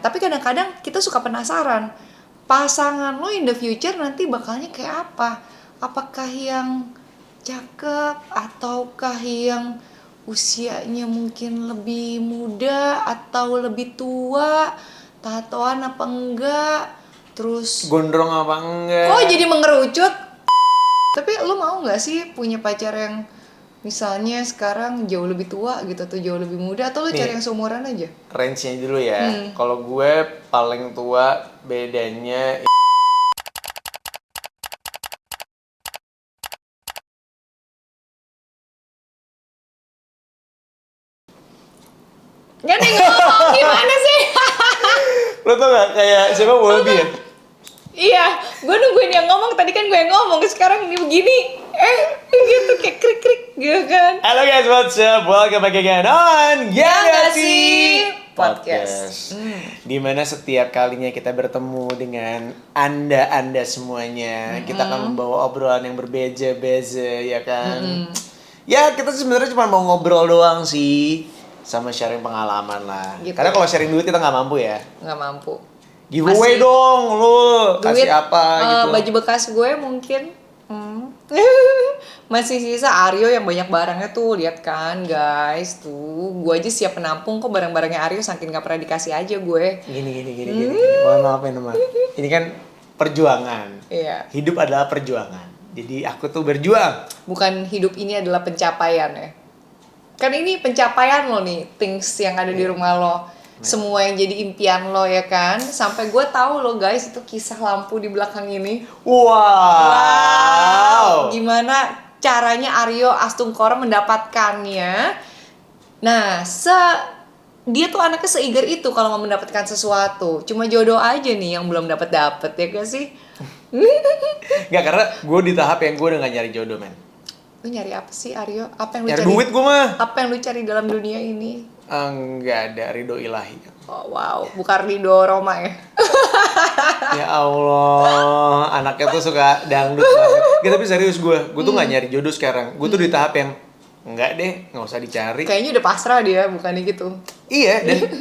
Tapi kadang-kadang kita suka penasaran, pasangan lo in the future nanti bakalnya kayak apa? Apakah yang cakep ataukah yang usianya mungkin lebih muda atau lebih tua, tatoan apa enggak, terus Gondrong apa enggak? kok jadi mengerucut. Tapi lo mau nggak sih punya pacar yang misalnya sekarang jauh lebih tua gitu atau jauh lebih muda, atau lo Nih, cari yang seumuran aja? range-nya dulu ya. Kalau gue paling tua bedanya Gak ada yang ngomong, gimana sih? lo tau gak kayak siapa Wolby ya? Iya, gue nungguin yang ngomong, tadi kan gue yang ngomong, sekarang ini begini. Gitu kayak krik-krik gitu kan. Halo guys, what's up? Welcome back again on Ya Ya nggak Nggak sih? Sih? Podcast. Dimana setiap kalinya kita bertemu dengan anda semuanya, kita akan membawa obrolan yang berbeza-beza, ya kan? Ya kita sebenarnya cuma mau ngobrol doang sih, sama sharing pengalaman lah. Gitu. Karena kalau sharing duit kita nggak mampu ya. Nggak mampu. Giveaway Masih dong, lu kasih duit, apa gitu. baju bekas gue mungkin. Masih sisa Aryo yang banyak barangnya tuh, lihat kan guys tuh, gue aja siap menampung kok barang-barangnya Aryo, saking gak pernah dikasih aja gue. Gini. Mohon maaf ya teman. Ini kan perjuangan. Iya. Hidup adalah perjuangan. Jadi aku tuh berjuang. Bukan hidup ini adalah pencapaian ya. Kan ini pencapaian lo nih, things yang ada di rumah lo. Semua yang jadi impian lo ya kan. Sampai gue tahu lo guys, itu kisah lampu di belakang ini. Wow. Gimana caranya Aryo Astungkoro mendapatkannya. Nah, dia tuh anaknya seiger itu kalau mau mendapatkan sesuatu. Cuma jodoh aja nih yang belum dapet ya gak sih? Nggak, karena gue di tahap yang gue udah gak nyari jodoh, men. Lu nyari apa sih Aryo? Apa yang lu Nyari cari? duit gue mah. Apa yang lu cari dalam dunia ini? Nggak ada, ridho ilahi. Oh wow, bukan Ridho Roma ya? Ya Allah, anaknya tuh suka dangdut banget. Nggak, tapi serius gue tuh nggak nyari jodoh sekarang. Gue tuh di tahap yang enggak deh, nggak usah dicari. Kayaknya udah pasrah dia, bukannya gitu. Iya,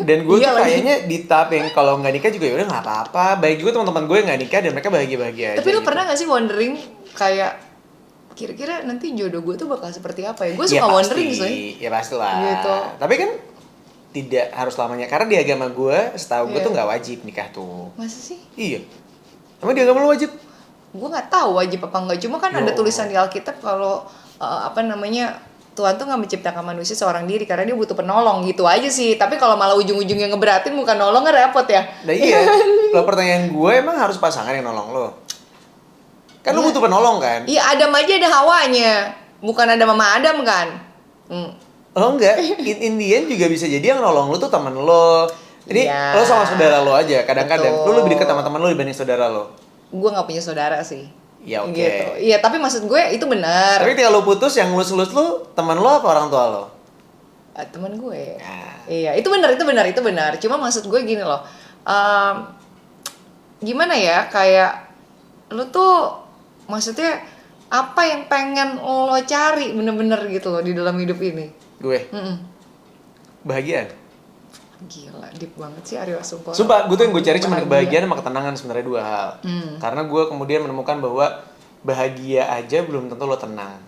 dan gue Iya tuh lagi. kayaknya di tahap yang kalau nggak nikah juga ya udah nggak apa-apa. Baik juga teman-teman gue yang nggak nikah dan mereka bahagia-bahagia aja. Tapi lu gitu. pernah gak sih wondering kayak kira-kira nanti jodoh gue tuh bakal seperti apa ya? Gue Ya suka pasti, wondering sih. ya pasti lah. Gitu. Tapi kan tidak harus lamanya, karena di agama gue, setahu gue Iya. tuh nggak wajib nikah tuh. Masa sih? Iya. Emang di agama lu wajib? Gue nggak tahu wajib apa enggak. Cuma kan Ya ada Allah. tulisan di Alkitab kalau Tuhan tuh nggak menciptakan manusia seorang diri karena dia butuh penolong gitu aja sih. Tapi kalau malah ujung-ujungnya ngeberatin bukan nolong kan repot ya. Nah iya. Lo pertanyaan gue, emang harus pasangan yang nolong lo? Kan lu Iya. butuh penolong kan? Iya, Adam aja ada Hawanya. Bukan ada Mama Adam kan? Oh enggak, in the end juga bisa jadi yang nolong lu tuh teman lo. Jadi Iya. lo sama saudara lo aja. Kadang-kadang Betul. lu lebih dekat sama teman lo dibanding saudara lo. Gue nggak punya saudara sih. Ya oke. Gitu. Iya, tapi maksud gue itu benar. Tapi ketika lo putus, yang ngelus-ngelus lu teman lo apa orang tua lo? Teman gue. Nah. Iya, itu benar. Cuma maksud gue gini loh. Gimana ya, kayak lu tuh maksudnya apa yang pengen lo cari bener-bener gitu loh di dalam hidup ini? Gue, Mm-mm. bahagiaan. Gila, deep banget sih Aryo Asungkoro. Sumpah, gue tuh yang gue cari cuma Bahagia. kebahagiaan sama ketenangan, sebenarnya dua hal. Karena gue kemudian menemukan bahwa bahagia aja belum tentu lo tenang.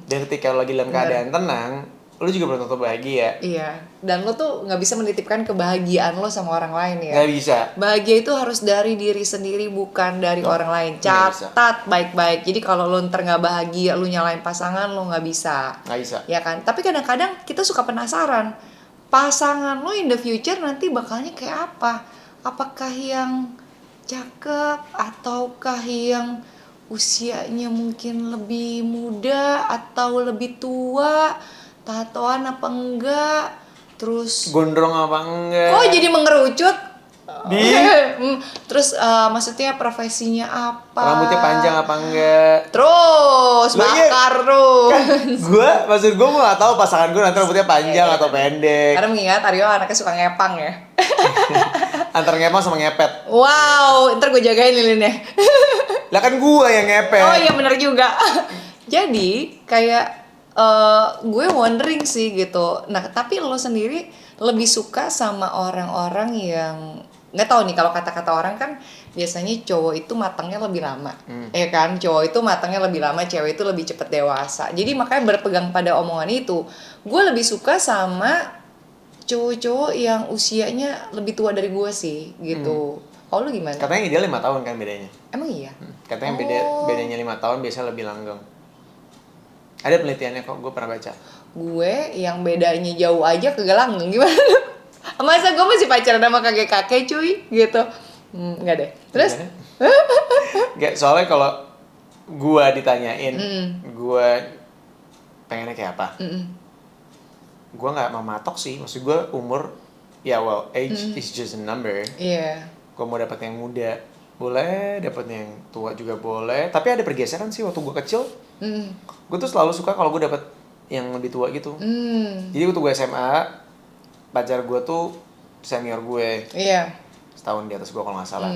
Dan ketika lo lagi dalam keadaan tenang, lo juga belum tentu bahagia. Iya, dan lo tuh nggak bisa menitipkan kebahagiaan lo sama orang lain ya. Nggak bisa. Bahagia itu harus dari diri sendiri, bukan dari orang lain. nggak bisa. Catat baik-baik. Jadi kalau lo ntar nggak bahagia, lo nyalain pasangan, lo nggak bisa. Nggak bisa. Ya kan? Tapi kadang-kadang kita suka penasaran, pasangan lo in the future nanti bakalnya kayak apa? Apakah yang cakep ataukah yang usianya mungkin lebih muda atau lebih tua? Tatoan apa enggak? Terus Gondrong apa enggak? kok jadi mengerucut? Di? Terus maksudnya profesinya apa? Rambutnya panjang apa enggak? Terus Lah, iya. bakar terus. Maksud gue nggak tahu pasangan gue nanti rambutnya panjang atau pendek. Karena mengingat Aryo anaknya suka ngepang ya. Antara ngepang sama ngepet. Wow, ntar gue jagain lilinnya. Lah kan gue yang ngepet. Oh iya benar juga. Jadi kayak gue wondering sih gitu. Nah tapi lo sendiri lebih suka sama orang-orang yang nggak tahu nih, kalau kata-kata orang kan biasanya cowok itu matangnya lebih lama, ya kan, cowok itu matangnya lebih lama, cewek itu lebih cepet dewasa. Jadi makanya berpegang pada omongan itu, gue lebih suka sama cowok-cowok yang usianya lebih tua dari gue sih gitu. Kalau lu gimana? Katanya ideal 5 tahun kan bedanya. Emang iya? Katanya Oh. bedanya 5 tahun biasanya lebih langgeng. Ada penelitiannya kok, gue pernah baca. Gue yang bedanya jauh aja kagak langgeng gimana? Masa gue masih pacaran sama kakek-kakek cuy gitu. Enggak deh. Terus? Gak, soalnya kalau gue ditanyain, gue pengennya kayak apa? Gue nggak mematok sih, maksud gue umur, ya well, age is just a number. Iya. Gue mau dapet yang muda boleh, dapet yang tua juga boleh, tapi ada pergeseran sih waktu gue kecil. Gue tuh selalu suka kalau gue dapet yang lebih tua gitu. Jadi waktu gue SMA, pacar gue tuh senior gue, Iya. setahun di atas gue kalau nggak salah.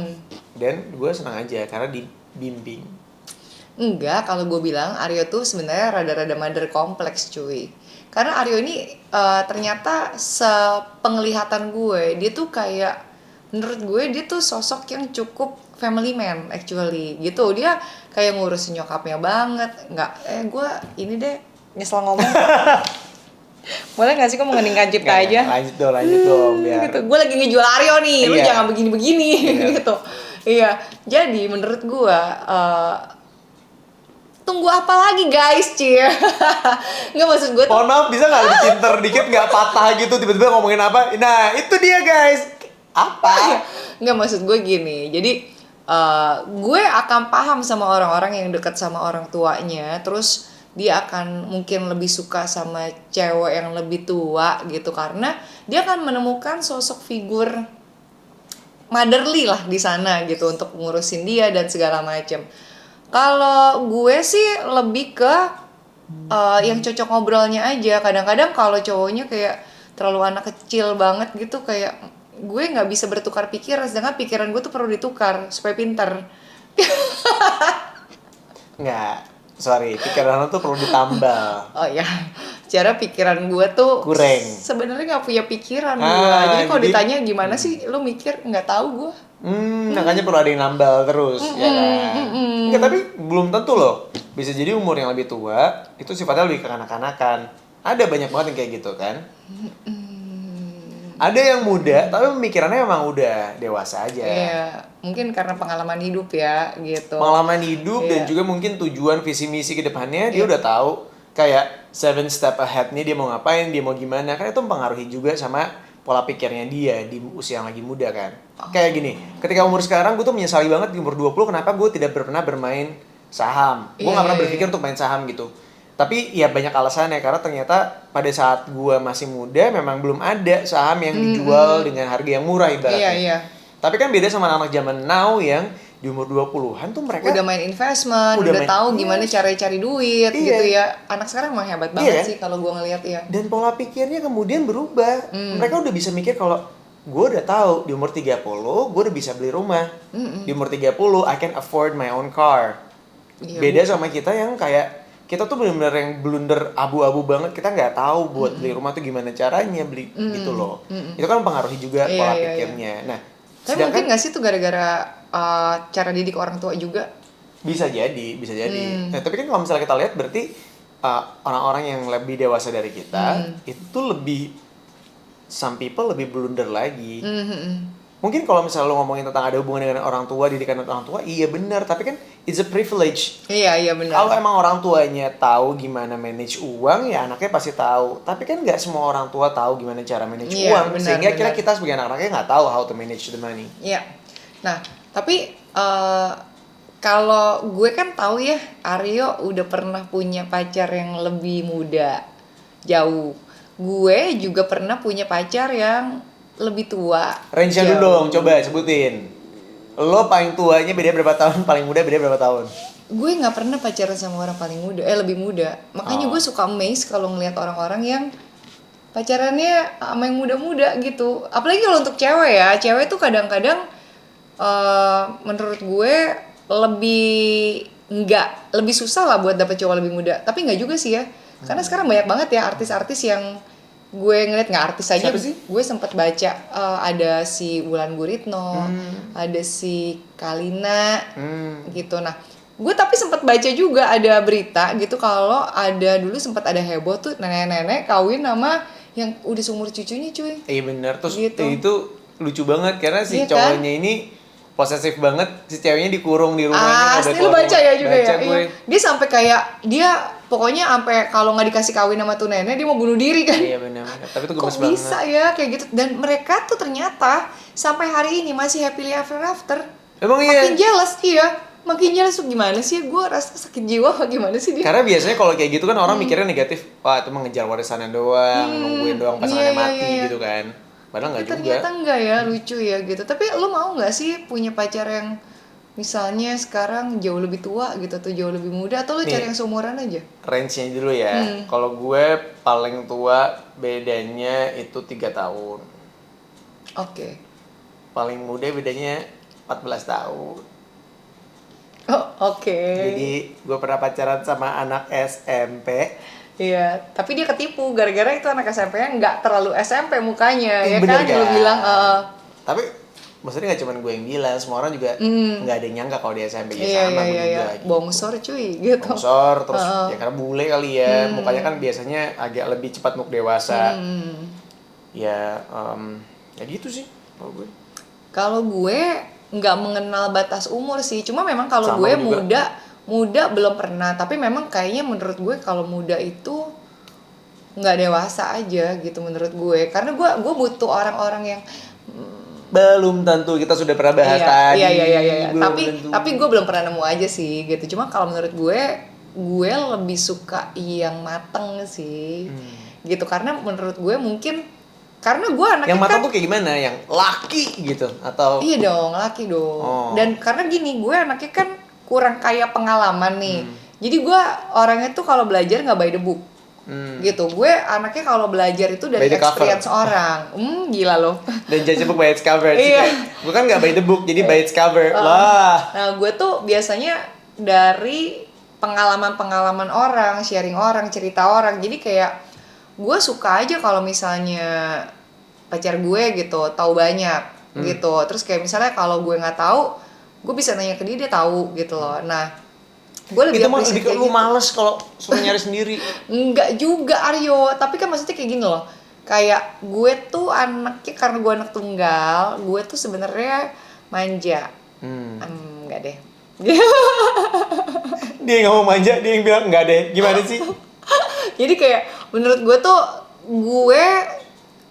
Dan gue senang aja karena dibimbing. Enggak, kalau gue bilang Aryo tuh sebenarnya rada-rada mother kompleks cuy. Karena Aryo ini ternyata sepenglihatan gue, dia tuh kayak, menurut gue dia tuh sosok yang cukup family man actually gitu. Dia kayak ngurusin nyokapnya banget. Enggak, gue ini deh nyesel ngomong. Boleh gak sih kok mengeningkan cipta Nggak, aja? lanjut dong biar. Gitu. Gue lagi ngejual Aryo nih, lu Iya. jangan begini-begini gitu. Iya, jadi menurut gue tunggu apa lagi guys, Cie? Nggak, maksud gue tuh Mohon maaf, bisa nggak lebih pinter dikit, nggak patah gitu tiba-tiba ngomongin apa? Nah itu dia guys. Apa? nggak, maksud gue gini. Jadi gue akan paham sama orang-orang yang dekat sama orang tuanya, terus dia akan mungkin lebih suka sama cewek yang lebih tua gitu, karena dia akan menemukan sosok figur motherly lah di sana gitu untuk ngurusin dia dan segala macem. Kalau gue sih lebih ke yang cocok ngobrolnya aja. Kadang-kadang kalau cowoknya kayak terlalu anak kecil banget gitu, kayak gue nggak bisa bertukar pikiran, sedangkan pikiran gue tuh perlu ditukar supaya pinter. Nggak, sorry, pikiran lo tuh perlu ditambal. Oh ya, cara pikiran gue tuh Kurang. sebenarnya nggak punya pikiran gue. Ah, Jadi kalau jadi- ditanya gimana sih lu mikir, nggak tahu gue. Makanya perlu ada yang nambal terus, ya kan? Nggak, tapi belum tentu loh. Bisa jadi umur yang lebih tua, itu sifatnya lebih kekanak-kanakan. Ada banyak banget yang kayak gitu kan? Ada yang muda, tapi pemikirannya emang udah dewasa aja. Iya, mungkin karena pengalaman hidup ya gitu. Pengalaman hidup dan Iya. juga mungkin tujuan visi misi ke depannya dia udah tahu kayak 7 step ahead nih, dia mau ngapain, dia mau gimana, kan itu mempengaruhi juga sama pola pikirnya dia di usia yang lagi muda kan. Kayak gini, ketika umur sekarang gue tuh menyesali banget di umur 20 kenapa gue tidak pernah bermain saham. Gue nggak pernah berpikir untuk main saham gitu. Tapi ya banyak alasannya, karena ternyata pada saat gue masih muda memang belum ada saham yang dijual dengan harga yang murah ibaratnya. Iya. Tapi kan beda sama anak zaman now yang di umur 20-an tuh mereka Udah main investment, Udah udah main- tahu gimana cara cari duit Iya. gitu ya. Anak sekarang emang hebat banget Iya. sih kalau gue ngeliat ya. dan pola pikirnya kemudian berubah. Mereka udah bisa mikir kalau gue udah tahu di umur 30 gue udah bisa beli rumah. Di umur 30 I can afford my own car. Iya, Beda sama kita yang kayak kita tuh benar-benar yang blunder abu-abu banget, kita nggak tahu buat beli rumah tuh gimana caranya beli gitu loh. Itu kan mempengaruhi juga Iya, pola iya, pikirnya. Nah, Tapi mungkin nggak sih itu gara-gara cara didik orang tua juga? bisa jadi. Nah, tapi kan kalau misalnya kita lihat berarti orang-orang yang lebih dewasa dari kita itu lebih, some people lebih blunder lagi. Mungkin kalau misalnya lo ngomongin tentang ada hubungan dengan orang tua, didikan orang tua, iya benar. Tapi kan it's a privilege. Iya benar. Kalau emang orang tuanya tahu gimana manage uang, ya anaknya pasti tahu. Tapi kan nggak semua orang tua tahu gimana cara manage Iya, uang. benar, Sehingga benar. kita sebagai anak-anaknya nggak tahu how to manage the money. Iya. Nah, tapi kalau gue kan tahu ya, Aryo udah pernah punya pacar yang lebih muda, jauh. Gue juga pernah punya pacar yang lebih tua. Range-nya jauh. dulu dong, coba sebutin. Lo paling tuanya beda berapa tahun, paling muda beda berapa tahun? Gue nggak pernah pacaran sama orang paling muda, lebih muda. Makanya gue suka amazed kalau ngelihat orang-orang yang pacarannya sama yang muda-muda gitu. Apalagi kalau untuk cewek ya, cewek tuh kadang-kadang menurut gue lebih susah lah buat dapet cowok lebih muda. Tapi nggak juga sih ya, karena sekarang banyak banget ya artis-artis yang gue ngeliat nggak artis aja, Siapa sih? gue sempat baca ada si Wulan Guritno, ada si Kalina gitu. Nah, gue tapi sempat baca juga ada berita gitu kalau ada dulu sempat ada heboh tuh nenek-nenek kawin sama yang udah seumur cucunya cuy. Iya benar. Terus Gitu. itu lucu banget karena si Iya kan? cowoknya ini posesif banget, si ceweknya dikurung di rumahnya. Asli lu baca ya juga baca ya. gue. Iya. Dia sampai kayak dia pokoknya sampai kalau nggak dikasih kawin sama tuh nenek dia mau bunuh diri kan. Iya benar. Tapi itu gemes Kok banget. bisa ya kayak gitu, dan mereka tuh ternyata sampai hari ini masih happily ever after. Emang Makin iya. jealous, iya. Makin jealous tuh gimana sih? Gue rasa sakit jiwa apa gimana sih dia? Karena biasanya kalau kayak gitu kan orang mikirnya negatif. Wah, itu mengejar warisannya doang, nungguin doang pasangannya Iya, mati iya. gitu kan. Padahal nggak juga. Ternyata enggak ya, lucu ya gitu. Tapi lu mau nggak sih punya pacar yang misalnya sekarang jauh lebih tua gitu atau jauh lebih muda, atau lu Nih. cari yang seumuran aja? Range-nya dulu ya. Kalau gue paling tua bedanya itu 3 tahun. Oke. Paling muda bedanya 14 tahun. Oh, oke. Jadi gue pernah pacaran sama anak SMP. Iya, tapi dia ketipu gara-gara itu anak SMP-nya nggak terlalu SMP mukanya, ya Bener kan? Lu bilang, Tapi maksudnya gak cuma gue yang bilang, semua orang juga nggak ada yang nyangka kalau dia SMP ya iya, sama gue iya, juga. iya. Bongsor cuy, gitu. Bongsor, terus ya karena bule kali ya, mukanya kan biasanya agak lebih cepat untuk dewasa. Ya, ya gitu sih kalau gue. Kalau gue nggak mengenal batas umur sih, cuma memang kalau Sama gue juga. muda belum pernah, tapi memang kayaknya menurut gue kalau muda itu nggak dewasa aja gitu menurut gue, karena gue butuh orang-orang yang Belum tentu, kita sudah pernah bahas tadi. iya. Belum Tapi tentu. gue belum pernah nemu aja sih gitu. Cuma kalau menurut gue lebih suka yang mateng sih, gitu. Karena menurut gue mungkin karena gue anaknya Yang matang kan, tuh kayak gimana? Yang laki gitu atau iya dong, laki dong. Oh. Dan karena gini, gue anaknya kan kurang kaya pengalaman nih. Jadi gue orangnya tuh kalau belajar nggak by the book. Gitu. Gue anaknya kalau belajar itu dari By the cover. experience orang. Gila loh. dan judge book by its cover. Iya. Gue kan nggak by the book, jadi by its cover. Wah. Nah, gue tuh biasanya dari pengalaman-pengalaman orang, sharing orang, cerita orang. Jadi kayak gue suka aja kalau misalnya pacar gue gitu tahu banyak gitu. Terus kayak misalnya kalau gue nggak tahu, gue bisa nanya ke dia tahu gitu loh. Nah, gue lebih Itu mah appreciate lebih ke kayak lu gitu. males kalau suruh nyari sendiri. Enggak juga Aryo, tapi kan maksudnya kayak gini loh. Kayak gue tuh anaknya, karena gue anak tunggal, gue tuh sebenarnya manja. Enggak deh. Dia nggak mau manja, dia yang bilang nggak deh. Gimana sih? Jadi kayak menurut gue tuh gue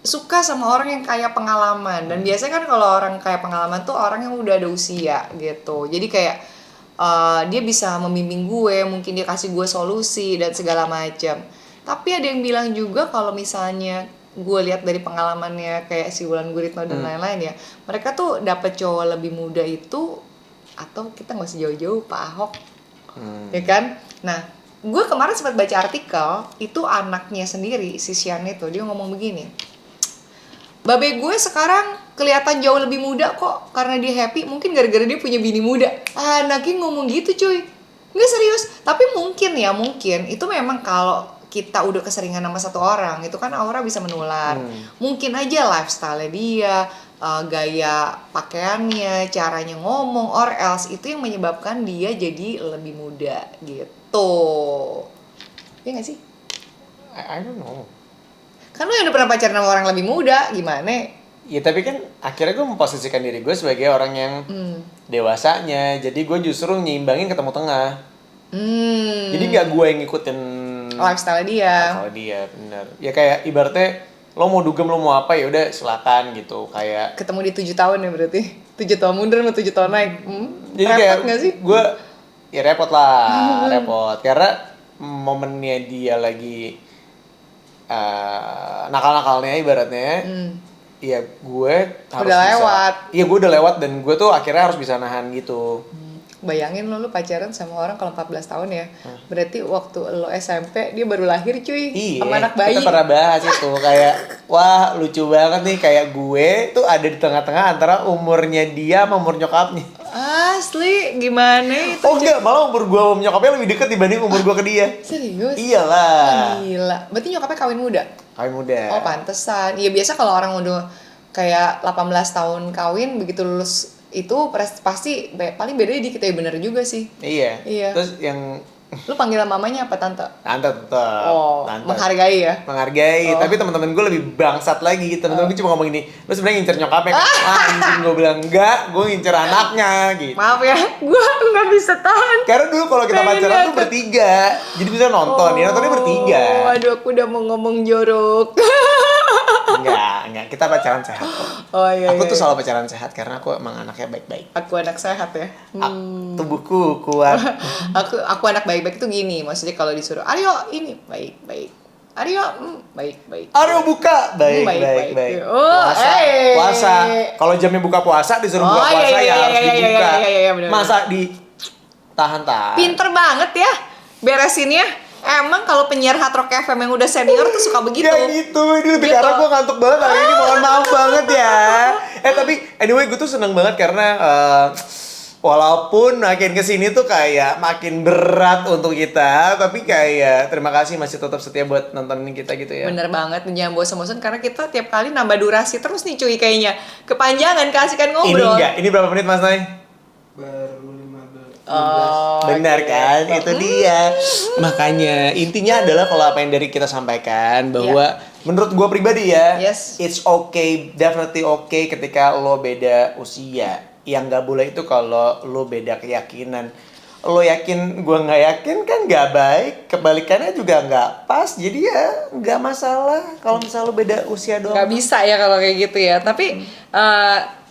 suka sama orang yang kaya pengalaman, dan biasanya kan kalau orang kaya pengalaman tuh orang yang udah ada usia gitu. Jadi kayak dia bisa membimbing gue, mungkin dia kasih gue solusi dan segala macam. Tapi ada yang bilang juga kalau misalnya gue lihat dari pengalamannya kayak si Wulan Guritno dan lain-lain ya, mereka tuh dapet cowok lebih muda itu, atau kita nggak usah jauh-jauh Pak Ahok, ya kan? Nah, gue kemarin sempat baca artikel itu anaknya sendiri, si Sian itu, dia ngomong begini, babe gue sekarang kelihatan jauh lebih muda kok karena dia happy, mungkin gara-gara dia punya bini muda. Anaknya ngomong gitu cuy, nggak serius. Tapi mungkin itu memang kalau kita udah keseringan sama satu orang itu kan aura bisa menular. Mungkin aja lifestyle dia, gaya pakaiannya, caranya ngomong, or else itu yang menyebabkan dia jadi lebih muda gitu. Iya nggak sih? I don't know. Kan lu yang udah pernah pacaran sama orang lebih muda, gimana? Ya tapi kan akhirnya gue memposisikan diri gue sebagai orang yang dewasanya. Jadi gue justru nyimbangin ketemu tengah. Jadi nggak gue yang ngikutin Lifestyle dia. kalau dia, bener. Ya kayak ibaratnya lo mau dugem, lo mau apa ya udah silakan gitu. Kayak Ketemu di 7 tahun ya berarti. 7 tahun mundur sama 7 tahun naik. jadi Repot kayak nggak sih? gue ya repot lah, repot. Karena momennya dia lagi nakal-nakalnya ibaratnya. Ya gue harus Udah bisa. lewat. Iya gue udah lewat dan gue tuh akhirnya harus bisa nahan gitu. Bayangin lu pacaran sama orang kalau 14 tahun ya. Berarti waktu lo SMP dia baru lahir cuy. Iya, Sama anak bayi. kita pernah bahas itu kayak wah lucu banget nih, kayak gue tuh ada di tengah-tengah antara umurnya dia sama umur nyokapnya. Asli, gimana itu? Oh enggak, malah umur gue sama nyokapnya lebih deket dibanding umur gue ke dia. Serius? Iyalah. Gila. Berarti nyokapnya kawin muda? Kawin muda. Oh, pantesan. Iya, biasa kalau orang udah kayak 18 tahun kawin, begitu lulus itu pasti paling bedanya dikit ya, bener juga sih. Iya. Iya. Terus yang Lu panggilan mamanya apa tante? tante tetap. Oh, Tante. menghargai ya? Menghargai, Oh. tapi teman-teman gue lebih bangsat lagi. Teman-teman gue cuma ngomong gini, lu sebenarnya ngincer nyokapnya kan? Anjing, gue bilang enggak, gue ngincer anaknya gitu. Maaf ya, gue nggak bisa tahan. Karena dulu kalau kita Pengen pacaran tuh liat. bertiga, jadi bisa nonton. Ya nontonnya bertiga. Waduh, aku udah mau ngomong jorok. Enggak, kita pacaran sehat kok. Oh iya. Aku iya, tuh iya. selalu pacaran sehat karena aku emang anaknya baik-baik. Aku anak sehat ya. Tubuhku kuat. Aku anak baik-baik itu gini, maksudnya kalau disuruh Aryo ini baik-baik, Aryo baik-baik. Aduh buka, baik. Oh, Puasa. Kalau jamnya buka puasa disuruh Oh, buka iya, puasa iya, ya iya, harus iya, dibuka. iya, bener, Masa di tahan-tahan. Pinter banget ya beresinnya. Emang kalau penyiar Hard Rock FM yang udah senior tuh suka begitu. Ya gitu, ini lebih Gitu. karena gue ngantuk banget hari ini, mohon maaf banget ya. Tapi anyway gue tuh seneng banget karena walaupun makin kesini tuh kayak makin berat untuk kita, tapi kayak terima kasih masih tetap setia buat nontonin kita gitu ya. Bener banget, jangan bosan-bosan karena kita tiap kali nambah durasi terus nih cuy kayaknya. Kepanjangan kasihkan ngobrol. Ini berapa menit Mas Nay? Baru 15. Oh, Benar oke. kan? Itu dia. Makanya intinya adalah kalau apa yang dari kita sampaikan bahwa menurut gua pribadi ya, Yes. it's okay, definitely okay ketika lo beda usia. Yang nggak boleh itu kalau lo beda keyakinan. Lo yakin, gua nggak yakin kan nggak baik. Kebalikannya juga nggak pas. Jadi ya nggak masalah kalau misalnya lo beda usia doang. Gak bisa ya kalau kayak gitu ya. Tapi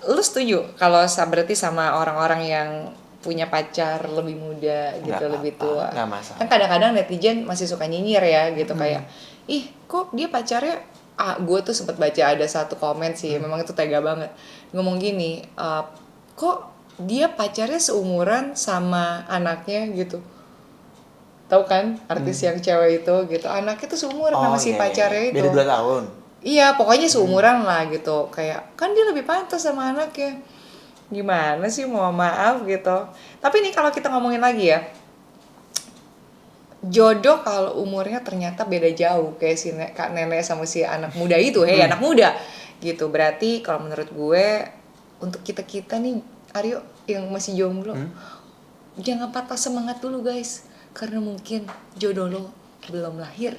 lu setuju kalau berarti sama orang-orang yang punya pacar lebih muda gitu, Nggak lebih apa-apa, tua. nggak masalah. Kan kadang-kadang netizen masih suka nyinyir ya gitu, kayak ih kok dia pacarnya, gue tuh sempet baca ada satu komen sih, memang itu tega banget, ngomong gini, kok dia pacarnya seumuran sama anaknya gitu. Tahu kan artis yang cewek itu gitu, anaknya tuh seumuran sama si iya, pacarnya iya. itu. Beda 2 tahun. Iya, pokoknya seumuran lah gitu. Kayak kan dia lebih pantas sama anaknya. Gimana sih, mau maaf gitu. Tapi nih kalau kita ngomongin lagi ya, jodoh kalau umurnya ternyata beda jauh kayak si kak nenek sama si anak muda itu, anak muda gitu. Berarti kalau menurut gue untuk kita nih Aryo yang masih jomblo, jangan patah semangat dulu guys, karena mungkin jodoh lo belum lahir.